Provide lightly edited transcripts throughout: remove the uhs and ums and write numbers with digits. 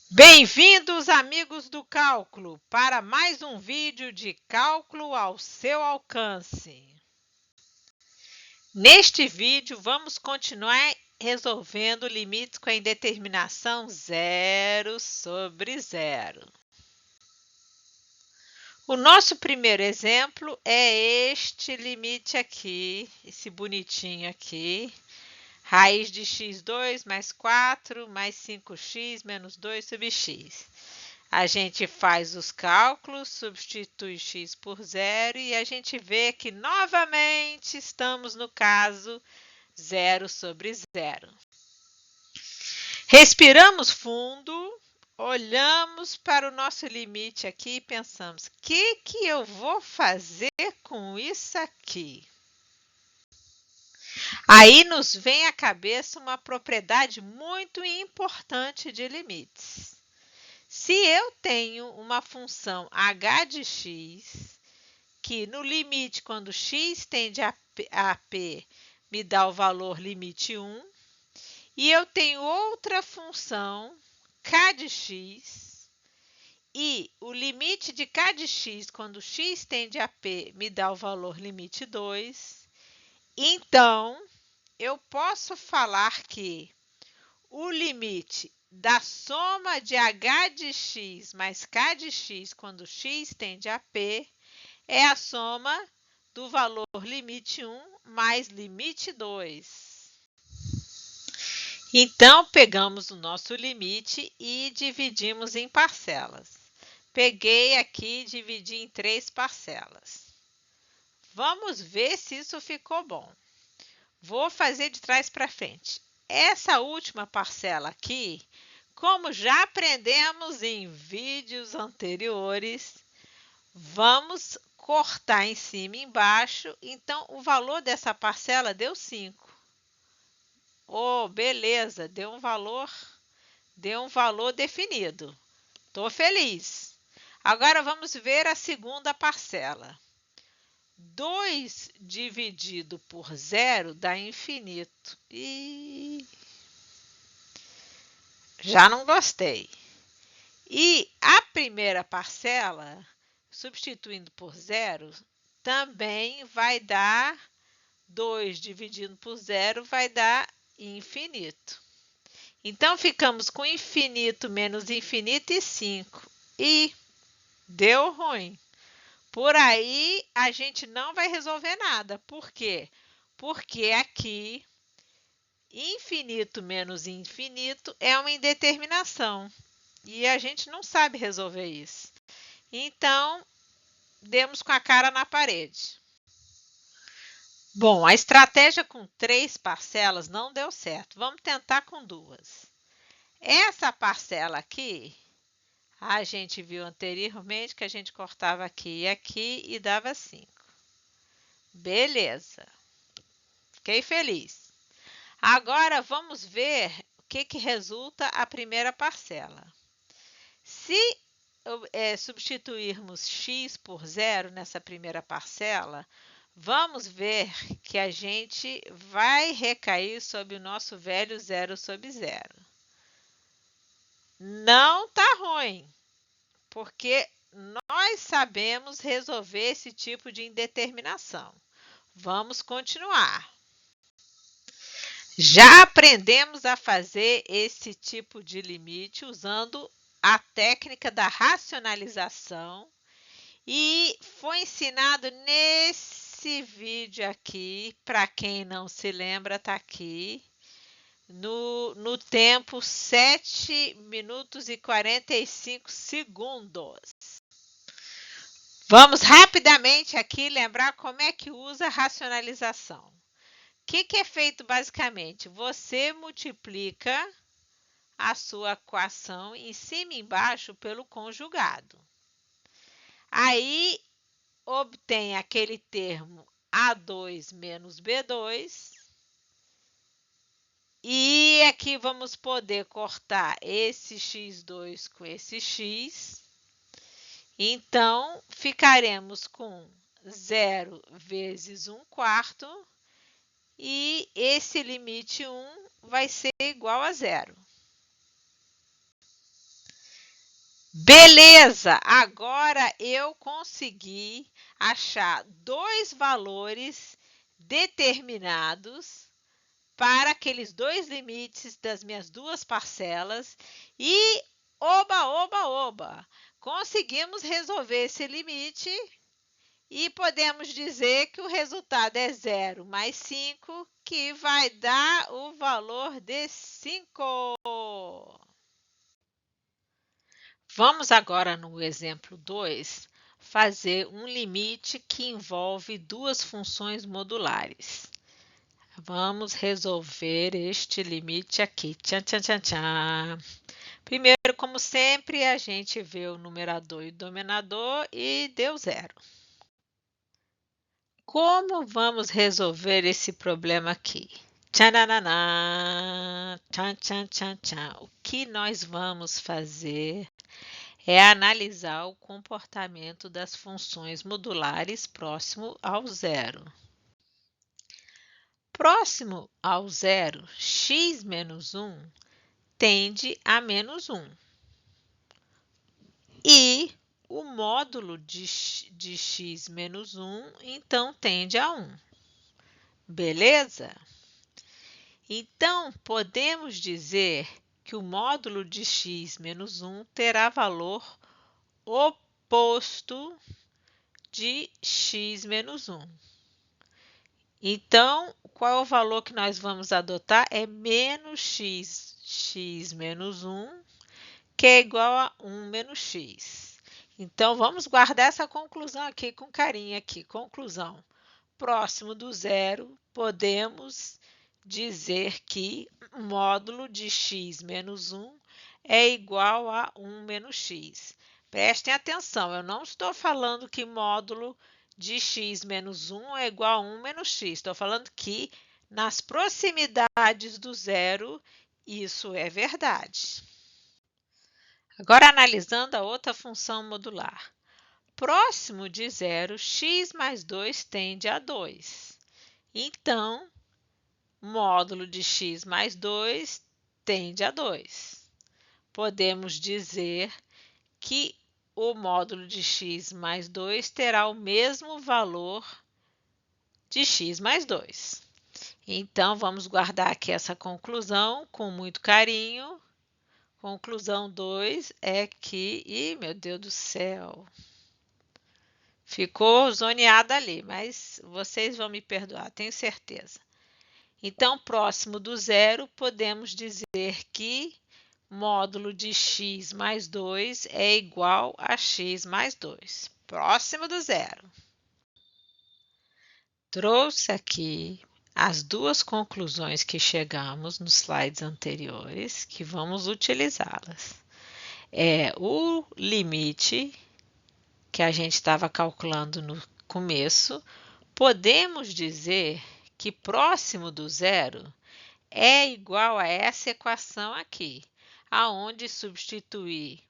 Bem-vindos, amigos do cálculo, para mais um vídeo de cálculo ao seu alcance. Neste vídeo, vamos continuar resolvendo limites com a indeterminação zero sobre zero. O nosso primeiro exemplo é este limite aqui, esse bonitinho aqui. Raiz de x2 mais 4 mais 5x menos 2 sobre x. A gente faz os cálculos, substitui x por zero e a gente vê que novamente estamos no caso zero sobre zero. Respiramos fundo, olhamos para o nosso limite aqui e pensamos: o que eu vou fazer com isso aqui? Aí nos vem à cabeça uma propriedade muito importante de limites. Se eu tenho uma função h de x, que no limite, quando x tende a p, me dá o valor limite 1, e eu tenho outra função, k de x, e o limite de k de x, quando x tende a p, me dá o valor limite 2, então eu posso falar que o limite da soma de h de x mais k de x quando x tende a p é a soma do valor limite 1 mais limite 2. Então, pegamos o nosso limite e dividimos em parcelas. Peguei aqui e dividi em 3 parcelas. Vamos ver se isso ficou bom. Vou fazer de trás para frente. Essa última parcela aqui, como já aprendemos em vídeos anteriores, vamos cortar em cima e embaixo. Então, o valor dessa parcela deu 5. Oh, beleza, deu um valor definido. Estou feliz. Agora, vamos ver a segunda parcela. 2 dividido por zero dá infinito. Já não gostei. E a primeira parcela, substituindo por zero, também vai dar 2 dividido por zero, vai dar infinito. Então, ficamos com infinito menos infinito e 5. E deu ruim. Por aí, a gente não vai resolver nada. Por quê? Porque aqui, infinito menos infinito é uma indeterminação. E a gente não sabe resolver isso. Então, demos com a cara na parede. Bom, a estratégia com 3 parcelas não deu certo. Vamos tentar com 2. Essa parcela aqui, a gente viu anteriormente que a gente cortava aqui e aqui e dava 5. Beleza. Fiquei feliz. Agora, vamos ver o que resulta a primeira parcela. Se substituirmos x por zero nessa primeira parcela, vamos ver que a gente vai recair sobre o nosso velho zero sobre zero. Não está ruim, porque nós sabemos resolver esse tipo de indeterminação. Vamos continuar. Já aprendemos a fazer esse tipo de limite usando a técnica da racionalização e foi ensinado nesse vídeo aqui. Para quem não se lembra, está aqui no tempo 7 minutos e 45 segundos. Vamos rapidamente aqui lembrar como é que usa a racionalização. O que é feito basicamente? Você multiplica a sua equação em cima e embaixo pelo conjugado. Aí, obtém aquele termo A2 menos B2. E aqui vamos poder cortar esse x2 com esse x. Então, ficaremos com 0 vezes 1/4. E esse limite 1 vai ser igual a zero. Beleza! Agora eu consegui achar dois valores determinados para aqueles dois limites das minhas duas parcelas e oba, oba, oba! Conseguimos resolver esse limite e podemos dizer que o resultado é 0 mais 5, que vai dar o valor de 5. Vamos agora no exemplo 2 fazer um limite que envolve duas funções modulares. Vamos resolver este limite aqui. Tchan, tchan, tchan, tchan. Primeiro, como sempre, a gente vê o numerador e o denominador e deu 0. Como vamos resolver esse problema aqui? Tchananã, tchan, tchan, tchan, tchan. O que nós vamos fazer é analisar o comportamento das funções modulares próximo ao zero. Próximo ao zero, x menos 1 tende a menos 1. E o módulo de x menos 1, então, tende a 1. Beleza? Então, podemos dizer que o módulo de x menos 1 terá valor oposto de x menos 1. Então, qual é o valor que nós vamos adotar? É menos x menos 1, que é igual a 1 menos x. Então, vamos guardar essa conclusão aqui com carinho aqui. Conclusão. Próximo do zero, podemos dizer que o módulo de x menos 1 é igual a 1 menos x. Prestem atenção, eu não estou falando que módulo de x menos 1 é igual a 1 menos x. Estou falando que nas proximidades do zero, isso é verdade. Agora, analisando a outra função modular. Próximo de zero, x mais 2 tende a 2. Então, módulo de x mais 2 tende a 2. Podemos dizer que o módulo de x mais 2 terá o mesmo valor de x mais 2. Então, vamos guardar aqui essa conclusão com muito carinho. Conclusão 2 é que... Ih, meu Deus do céu! Ficou zoneada ali, mas vocês vão me perdoar, tenho certeza. Então, próximo do zero, podemos dizer que módulo de x mais 2 é igual a x mais 2. Próximo do zero. Trouxe aqui as duas conclusões que chegamos nos slides anteriores, que vamos utilizá-las. É o limite que a gente estava calculando no começo, podemos dizer que próximo do zero é igual a essa equação aqui, aonde substituir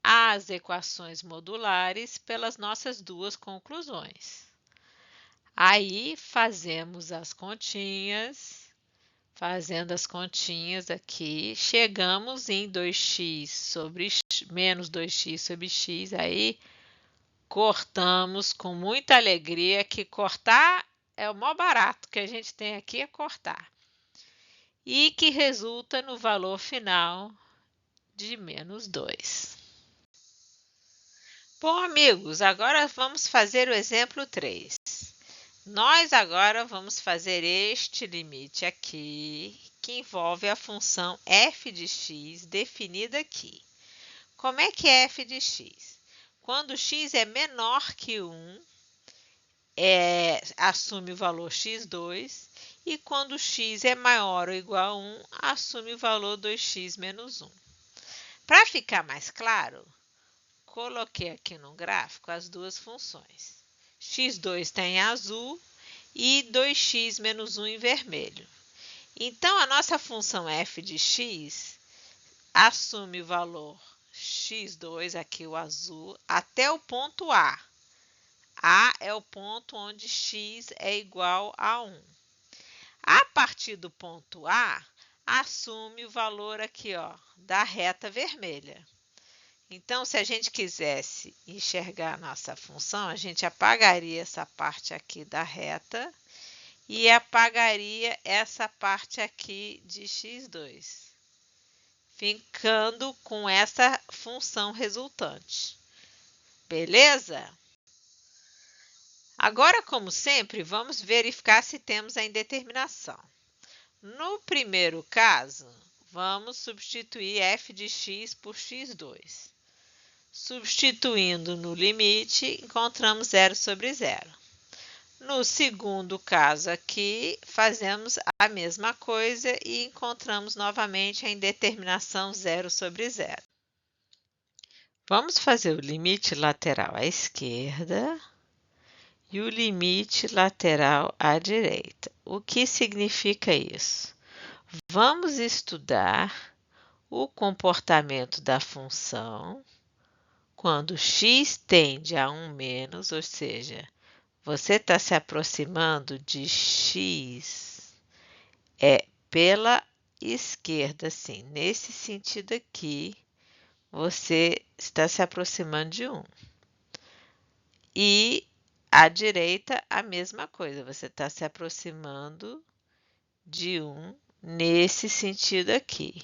as equações modulares pelas nossas duas conclusões. Aí fazemos as continhas, fazendo as continhas aqui, chegamos em 2x sobre menos 2x sobre x, aí cortamos com muita alegria, que cortar é o maior barato que a gente tem aqui, é cortar. E que resulta no valor final de menos 2. Bom, amigos, agora vamos fazer o exemplo 3. Nós agora vamos fazer este limite aqui, que envolve a função f de x definida aqui. Como é que é f de x? Quando x é menor que 1, assume o valor x2, e quando x é maior ou igual a 1, assume o valor 2x menos 1. Para ficar mais claro, coloquei aqui no gráfico as duas funções. x2 está em azul e 2x menos 1 em vermelho. Então, a nossa função f de x assume o valor x2, aqui o azul, até o ponto A. A é o ponto onde x é igual a 1. A partir do ponto A, assume o valor aqui, ó, da reta vermelha. Então, se a gente quisesse enxergar a nossa função, a gente apagaria essa parte aqui da reta e apagaria essa parte aqui de x2, ficando com essa função resultante. Beleza? Agora, como sempre, vamos verificar se temos a indeterminação. No primeiro caso, vamos substituir f de x por x2. Substituindo no limite, encontramos 0 sobre 0. No segundo caso aqui, fazemos a mesma coisa e encontramos novamente a indeterminação 0 sobre 0. Vamos fazer o limite lateral à esquerda e o limite lateral à direita. O que significa isso? Vamos estudar o comportamento da função quando x tende a 1 menos, ou seja, você está se aproximando de x pela esquerda, assim, nesse sentido aqui, você está se aproximando de 1. E à direita, a mesma coisa, você está se aproximando de 1 nesse sentido aqui,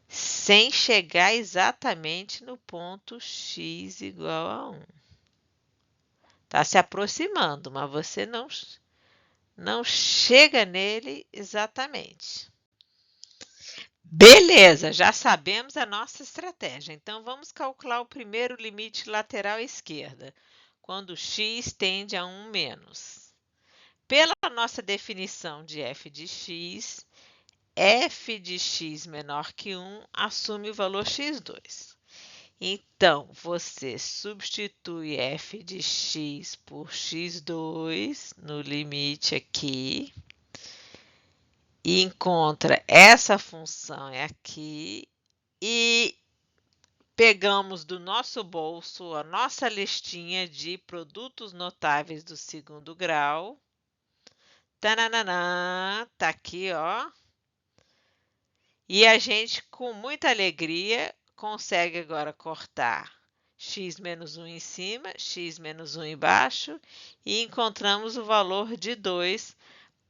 sem chegar exatamente no ponto x igual a 1. Está se aproximando, mas você não chega nele exatamente. Beleza, já sabemos a nossa estratégia. Então, vamos calcular o primeiro limite lateral à esquerda, quando x tende a 1 menos. Pela nossa definição de f de x menor que 1 assume o valor x2. Então, você substitui f de x por x2 no limite aqui e encontra essa função aqui e pegamos do nosso bolso a nossa listinha de produtos notáveis do segundo grau. Tananana, tá aqui, ó. E a gente, com muita alegria, consegue agora cortar x menos 1 em cima, x menos 1 embaixo, e encontramos o valor de 2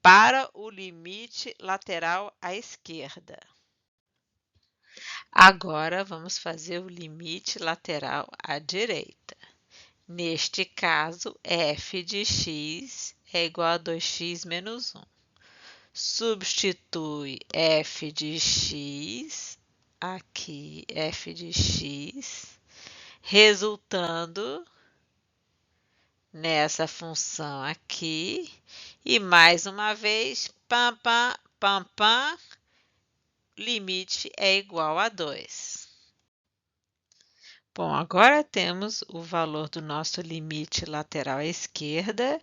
para o limite lateral à esquerda. Agora, vamos fazer o limite lateral à direita. Neste caso, f de x é igual a 2x menos 1. Substitui f de x, aqui, f de x, resultando nessa função aqui. E mais uma vez, pam, pam, pam, pam, limite é igual a 2. Bom, agora temos o valor do nosso limite lateral à esquerda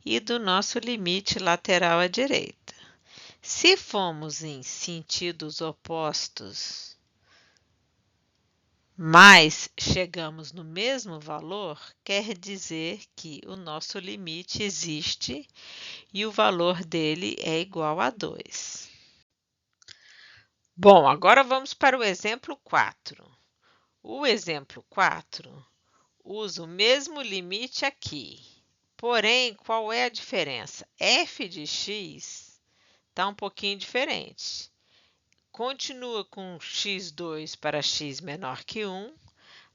e do nosso limite lateral à direita. Se formos em sentidos opostos, mas chegamos no mesmo valor, quer dizer que o nosso limite existe e o valor dele é igual a 2. Bom, agora vamos para o exemplo 4. O exemplo 4 usa o mesmo limite aqui. Porém, qual é a diferença? f de x está um pouquinho diferente. Continua com x2 para x menor que 1,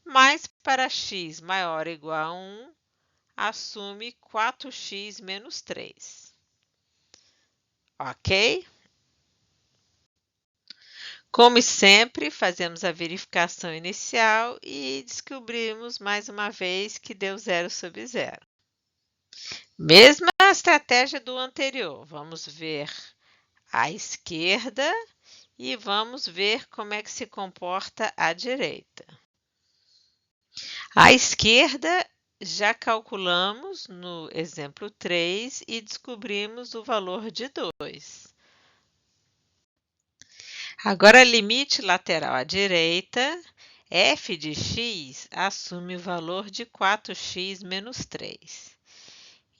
mas para x maior ou igual a 1, assume 4x menos 3. Ok? Como sempre, fazemos a verificação inicial e descobrimos mais uma vez que deu 0 sobre 0. Mesma estratégia do anterior. Vamos ver à esquerda e vamos ver como é que se comporta à direita. À esquerda, já calculamos no exemplo 3 e descobrimos o valor de 2. Agora, limite lateral à direita, f de x assume o valor de 4x menos 3.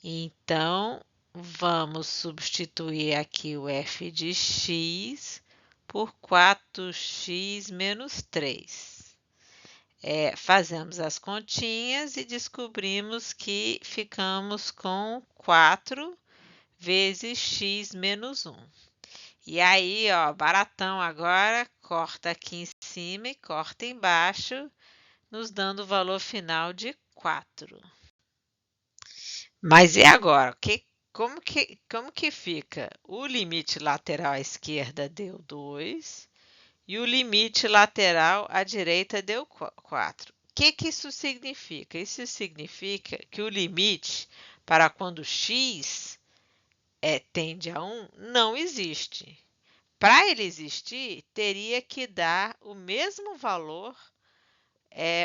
Então, vamos substituir aqui o f de x por 4x menos 3. Fazemos as continhas e descobrimos que ficamos com 4 vezes x menos 1. E aí, ó, baratão agora, corta aqui em cima e corta embaixo, nos dando o valor final de 4. Mas e agora? Como que fica? O limite lateral à esquerda deu 2 e o limite lateral à direita deu 4. O que isso significa? Isso significa que o limite para quando x tende a 1 não existe. Para ele existir, teria que dar o mesmo valor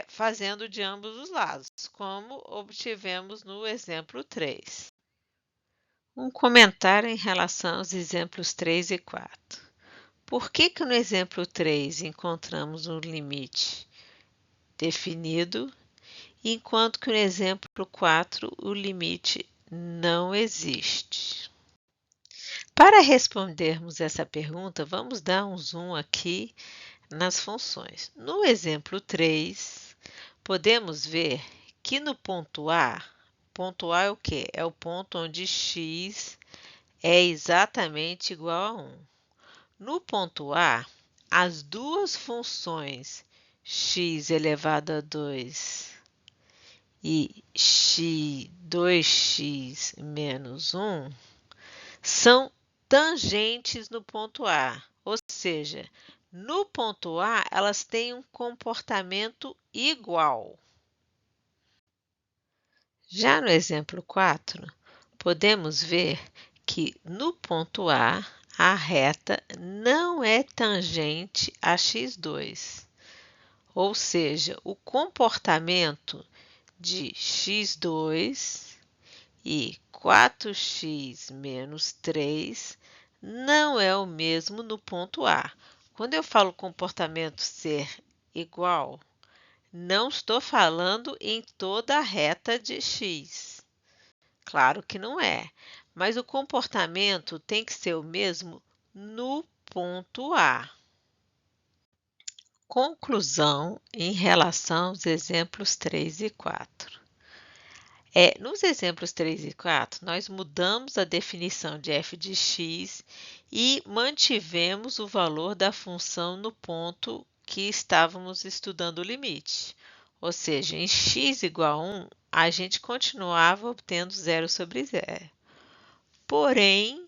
fazendo de ambos os lados, como obtivemos no exemplo 3. Um comentário em relação aos exemplos 3 e 4. Por que no exemplo 3 encontramos um limite definido, enquanto que no exemplo 4 o limite não existe? Para respondermos essa pergunta, vamos dar um zoom aqui nas funções. No exemplo 3, podemos ver que no ponto A é o quê? É o ponto onde x é exatamente igual a 1. No ponto A, as duas funções x elevado a 2 e 2x menos 1 são tangentes no ponto A, ou seja, no ponto A elas têm um comportamento igual. Já no exemplo 4, podemos ver que no ponto A a reta não é tangente a x2, ou seja, o comportamento de x2 e 4x menos 3 não é o mesmo no ponto A. Quando eu falo comportamento ser igual, não estou falando em toda a reta de x. Claro que não é, mas o comportamento tem que ser o mesmo no ponto A. Conclusão em relação aos exemplos 3 e 4. Nos exemplos 3 e 4, nós mudamos a definição de f de x e mantivemos o valor da função no ponto que estávamos estudando o limite. Ou seja, em x igual a 1, a gente continuava obtendo 0 sobre 0. Porém,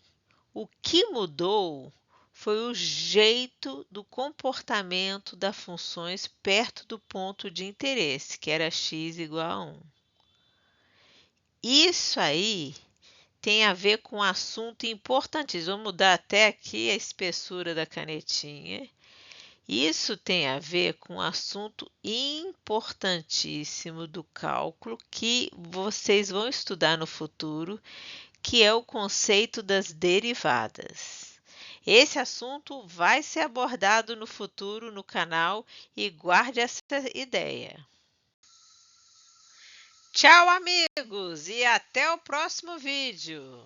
o que mudou foi o jeito do comportamento das funções perto do ponto de interesse, que era x igual a 1. Isso aí tem a ver com um assunto importantíssimo. Vou mudar até aqui a espessura da canetinha. Isso tem a ver com um assunto importantíssimo do cálculo que vocês vão estudar no futuro, que é o conceito das derivadas. Esse assunto vai ser abordado no futuro no canal e guarde essa ideia. Tchau, amigos, e até o próximo vídeo!